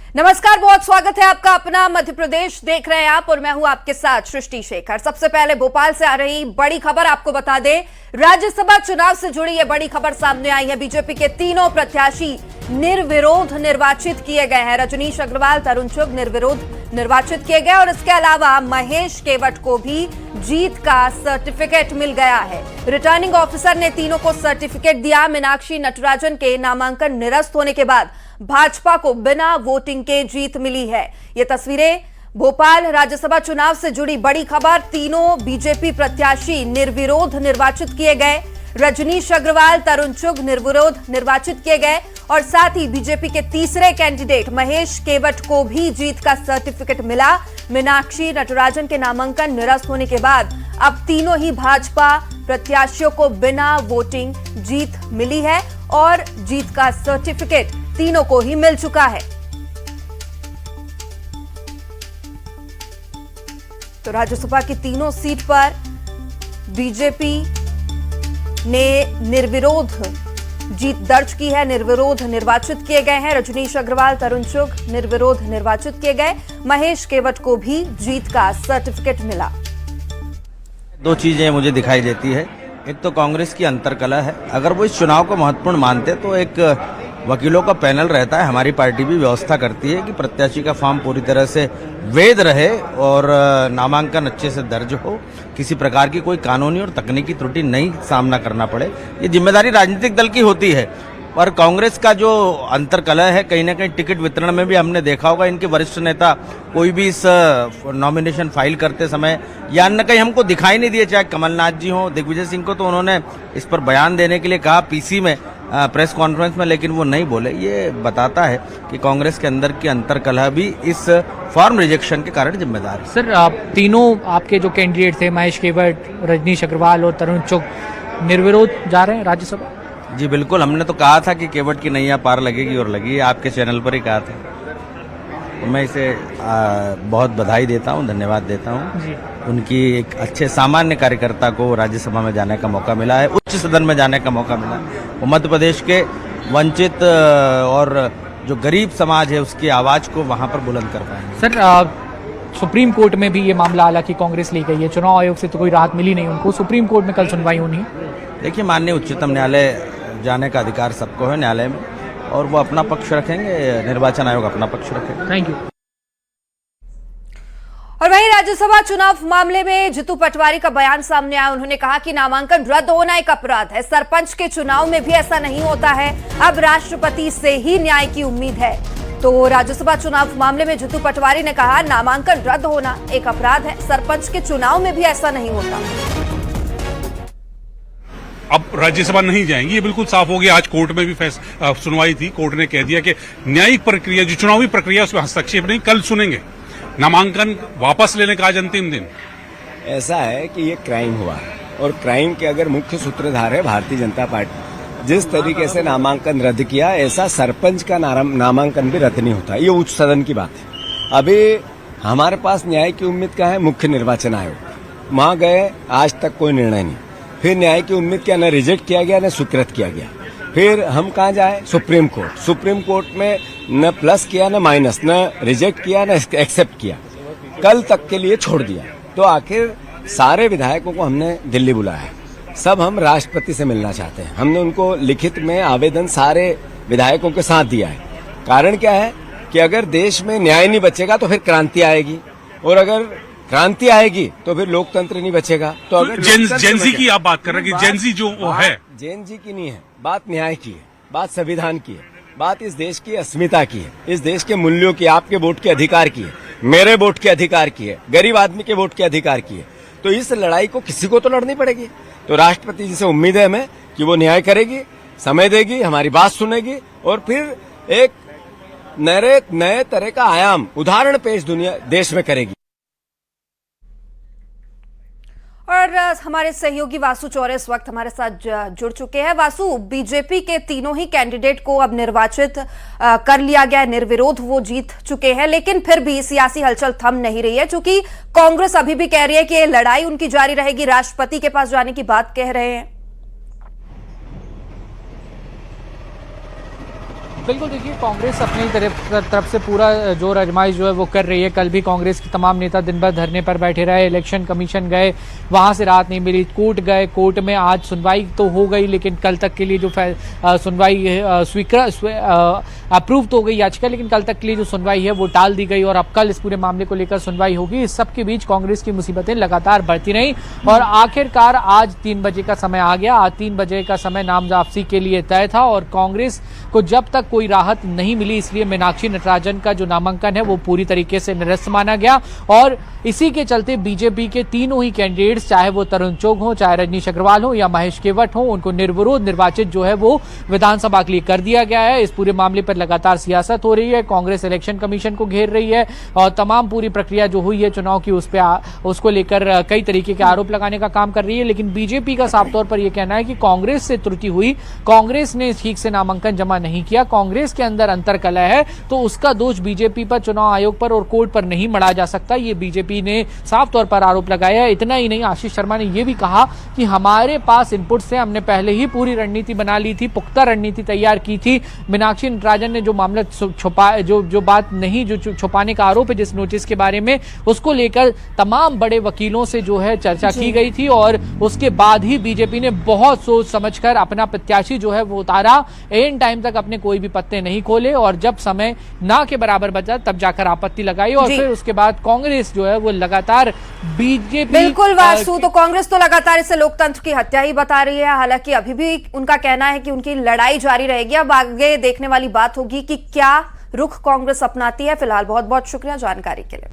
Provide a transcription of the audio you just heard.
नमस्कार, बहुत स्वागत है आपका अपना मध्य प्रदेश देख रहे हैं आप और मैं हूं आपके साथ सृष्टि शेखर। सबसे पहले भोपाल से आ रही बड़ी खबर आपको बता दें, राज्यसभा चुनाव से जुड़ी यह बड़ी खबर सामने आई है। बीजेपी के तीनों प्रत्याशी निर्विरोध निर्वाचित किए गए हैं। रजनीश अग्रवाल, तरुण चुग निर्विरोध निर्वाचित किए गए और इसके अलावा महेश केवट को भी जीत का सर्टिफिकेट मिल गया है। रिटर्निंग ऑफिसर ने तीनों को सर्टिफिकेट दिया। मीनाक्षी नटराजन के नामांकन निरस्त होने के बाद भाजपा को बिना वोटिंग के जीत मिली है। ये तस्वीरें भोपाल राज्यसभा चुनाव से जुड़ी बड़ी खबर। तीनों बीजेपी प्रत्याशी निर्विरोध निर्वाचित किए गए। रजनीश अग्रवाल, तरुण चुग निर्विरोध निर्वाचित किए गए और साथ ही बीजेपी के तीसरे कैंडिडेट महेश केवट को भी जीत का सर्टिफिकेट मिला। मीनाक्षी नटराजन के नामांकन निरस्त होने के बाद अब तीनों ही भाजपा प्रत्याशियों को बिना वोटिंग जीत मिली है और जीत का सर्टिफिकेट तीनों को ही मिल चुका है। तो राज्यसभा की तीनों सीट पर बीजेपी ने निर्विरोध जीत दर्ज की है। निर्विरोध निर्वाचित किए गए हैं। रजनीश अग्रवाल, तरुण चुग निर्विरोध निर्वाचित किए गए। महेश केवट को भी जीत का सर्टिफिकेट मिला। दो चीजें मुझे दिखाई देती है। एक तो कांग्रेस की अंतर्कलह है। अगर वो इस चुनाव को महत्वपूर्ण मानते तो एक वकीलों का पैनल रहता है। हमारी पार्टी भी व्यवस्था करती है कि प्रत्याशी का फॉर्म पूरी तरह से वैध रहे और नामांकन अच्छे से दर्ज हो, किसी प्रकार की कोई कानूनी और तकनीकी त्रुटि नहीं सामना करना पड़े। ये जिम्मेदारी राजनीतिक दल की होती है। पर कांग्रेस का जो अंतर्कलह है, कहीं ना कहीं टिकट वितरण में भी हमने देखा होगा, इनके वरिष्ठ नेता कोई भी इस नॉमिनेशन फाइल करते समय या अन्य कहीं हमको दिखाई नहीं दिए, चाहे कमलनाथ जी हो, दिग्विजय सिंह को तो उन्होंने इस पर बयान देने के लिए कहा पीसी में, प्रेस कॉन्फ्रेंस में, लेकिन वो नहीं बोले। ये बताता है कि कांग्रेस के अंदर की अंतर्कलह भी इस फॉर्म रिजेक्शन के कारण जिम्मेदार है। सर, आप तीनों आपके जो कैंडिडेट थे, महेश केवट, रजनीश अग्रवाल और तरुण चुग, निर्विरोध जा रहे हैं राज्यसभा? जी बिल्कुल, हमने तो कहा था कि केवट की नैया पार लगेगी और लगी। आपके चैनल पर ही कहा था। तो मैं इसे बहुत बधाई देता हूं, धन्यवाद देता हूं। उनकी एक अच्छे सामान्य कार्यकर्ता को राज्यसभा में जाने का मौका मिला है, उच्च सदन में जाने का मौका मिला है। वो मध्य प्रदेश के वंचित और जो गरीब समाज है उसकी आवाज को वहां पर बुलंद कर पाएंगे। सर, सुप्रीम कोर्ट में भी ये मामला हालांकि कांग्रेस ले गई है, चुनाव आयोग से तो कोई राहत मिली नहीं उनको। सुप्रीम कोर्ट में कल सुनवाई होनी है। देखिए, माननीय उच्चतम न्यायालय जाने का अधिकार सबको है न्यायालय में, और वो अपना पक्ष रखेंगे, निर्वाचन आयोग अपना पक्ष रखेगा। Thank you. और वहीं राज्यसभा चुनाव मामले में जितू पटवारी का बयान सामने आया। उन्होंने कहा कि नामांकन रद्द होना एक अपराध है। सरपंच के चुनाव में भी ऐसा नहीं होता है। अब राष्ट्रपति से ही न्याय की उम्मीद है। तो राज्यसभा चुनाव मामले में जितू पटवारी ने कहा नामांकन रद्द होना एक अपराध है। सरपंच के चुनाव में भी ऐसा नहीं होता। अब राज्यसभा नहीं जाएंगी, ये बिल्कुल साफ हो गया। आज कोर्ट में भी सुनवाई थी। कोर्ट ने कह दिया कि न्यायिक प्रक्रिया, जो चुनावी प्रक्रिया, उसमें हस्तक्षेप नहीं। कल सुनेंगे। नामांकन वापस लेने का आज अंतिम दिन। ऐसा है कि ये क्राइम हुआ है और क्राइम के अगर मुख्य सूत्रधार है भारतीय जनता पार्टी। जिस तरीके से नामांकन रद्द किया, ऐसा सरपंच का नामांकन भी रद्द नहीं होता। ये उच्च सदन की बात है। अभी हमारे पास न्याय की उम्मीद का है मुख्य निर्वाचन आयोग। वहां गए, आज तक कोई निर्णय नहीं। फिर न्याय की उम्मीद क्या, न रिजेक्ट किया गया न स्वीकृत किया गया। फिर हम कहाँ जाए? Supreme court. सुप्रीम कोर्ट में न प्लस किया न माइनस, न रिजेक्ट किया न एक्सेप्ट किया, कल तक के लिए छोड़ दिया। तो आखिर सारे विधायकों को हमने दिल्ली बुलाया है। सब हम राष्ट्रपति से मिलना चाहते हैं। हमने उनको लिखित में आवेदन सारे विधायकों के साथ दिया है। कारण क्या है कि अगर देश में न्याय नहीं बचेगा तो फिर क्रांति आएगी, और अगर क्रांति आएगी तो फिर लोकतंत्र नहीं बचेगा। तो अगर जेनजी की आप बात कर रहे हैं कि जेनजी जो वो है, जेनजी की नहीं है बात, न्याय की है बात, संविधान की है बात, इस देश की अस्मिता की है, इस देश के मूल्यों की, आपके वोट के अधिकार की है, मेरे वोट के अधिकार की है, गरीब आदमी के वोट के अधिकार की है। तो इस लड़ाई को किसी को तो लड़नी पड़ेगी। तो राष्ट्रपति जी से उम्मीद है हमें कि वो न्याय करेगी, समय देगी, हमारी बात सुनेगी और फिर एक नए तरह का आयाम, उदाहरण पेश देश में करेगी। और हमारे सहयोगी वासु चौरे इस वक्त हमारे साथ जुड़ चुके हैं। वासु, बीजेपी के तीनों ही कैंडिडेट को अब निर्वाचित कर लिया गया है, निर्विरोध वो जीत चुके हैं, लेकिन फिर भी सियासी हलचल थम नहीं रही है, क्योंकि कांग्रेस अभी भी कह रही है कि ये लड़ाई उनकी जारी रहेगी, राष्ट्रपति के पास जाने की बात कह रहे हैं। बिल्कुल, देखिए कांग्रेस अपनी तरफ से पूरा जोर आजमाइश जो है वो कर रही है। कल भी कांग्रेस के तमाम नेता दिन भर धरने पर बैठे रहे, इलेक्शन कमीशन गए, वहां से राहत नहीं मिली, कोर्ट गए, कोर्ट में आज सुनवाई तो हो गई, लेकिन कल तक के लिए जो सुनवाई अप्रूव तो हो गई याचिका, लेकिन कल तक के लिए जो सुनवाई है वो टाल दी गई और अब कल इस पूरे मामले को लेकर सुनवाई होगी। इस सब के बीच कांग्रेस की मुसीबतें लगातार बढ़ती रही और आखिरकार आज 3 बजे का समय आ गया। आज 3 बजे का समय नामवापसी के लिए तय था और कांग्रेस को जब तक कोई राहत नहीं मिली, इसलिए मीनाक्षी नटराजन का जो नामांकन है वो पूरी तरीके से निरस्त माना गया और इसी के चलते बीजेपी के तीनों ही कैंडिडेट्स, चाहे वो तरुण चुग हो, चाहे रजनीश अग्रवाल हो या महेश केवट हो, उनको निर्विरोध निर्वाचित जो है वो विधानसभा के लिए कर दिया गया है। इस पूरे मामले पर लगातार सियासत हो रही है, कांग्रेस इलेक्शन कमीशन को घेर रही है और तमाम पूरी प्रक्रिया जो हुई है चुनाव की उसको लेकर कई तरीके के आरोप लगाने का काम कर रही है। लेकिन बीजेपी का साफ तौर पर यह कहना है कि कांग्रेस से त्रुटि हुई, कांग्रेस ने ठीक से नामांकन जमा नहीं किया, कांग्रेस के अंदर अंतर्कलह है, तो उसका दोष बीजेपी पर, चुनाव आयोग पर और कोर्ट पर नहीं मढ़ा जा सकता। ये बीजेपी ने साफ तौर पर आरोप लगाया। इतना ही नहीं, आशीष शर्मा ने यह भी कहा कि हमारे पास इनपुट से हमने पहले ही पूरी रणनीति बना ली थी, पुख्ता रणनीति तैयार की थी। मीनाक्षी नटराजन ने जो मामला छुपा, जो बात नहीं, जो छुपाने का आरोप है जिस नोटिस के बारे में, उसको लेकर तमाम बड़े वकीलों से जो है चर्चा की गई थी और उसके बाद ही बीजेपी ने बहुत सोच समझकर अपना प्रत्याशी जो है वो उतारा। एंड टाइम तक अपने कोई भी पत्ते नहीं खोले और जब समय ना के बराबर बचा तब जाकर आपत्ति लगाई और फिर उसके बाद कांग्रेस जो है वो लगातार बीजेपी, बिल्कुल वासु, तो कांग्रेस तो लगातार इसे लोकतंत्र की हत्या ही बता रही है। हालांकि अभी भी उनका कहना है कि उनकी लड़ाई जारी रहेगी। अब आगे देखने वाली बात होगी कि क्या रुख कांग्रेस अपनाती है। फिलहाल बहुत बहुत शुक्रिया जानकारी के लिए।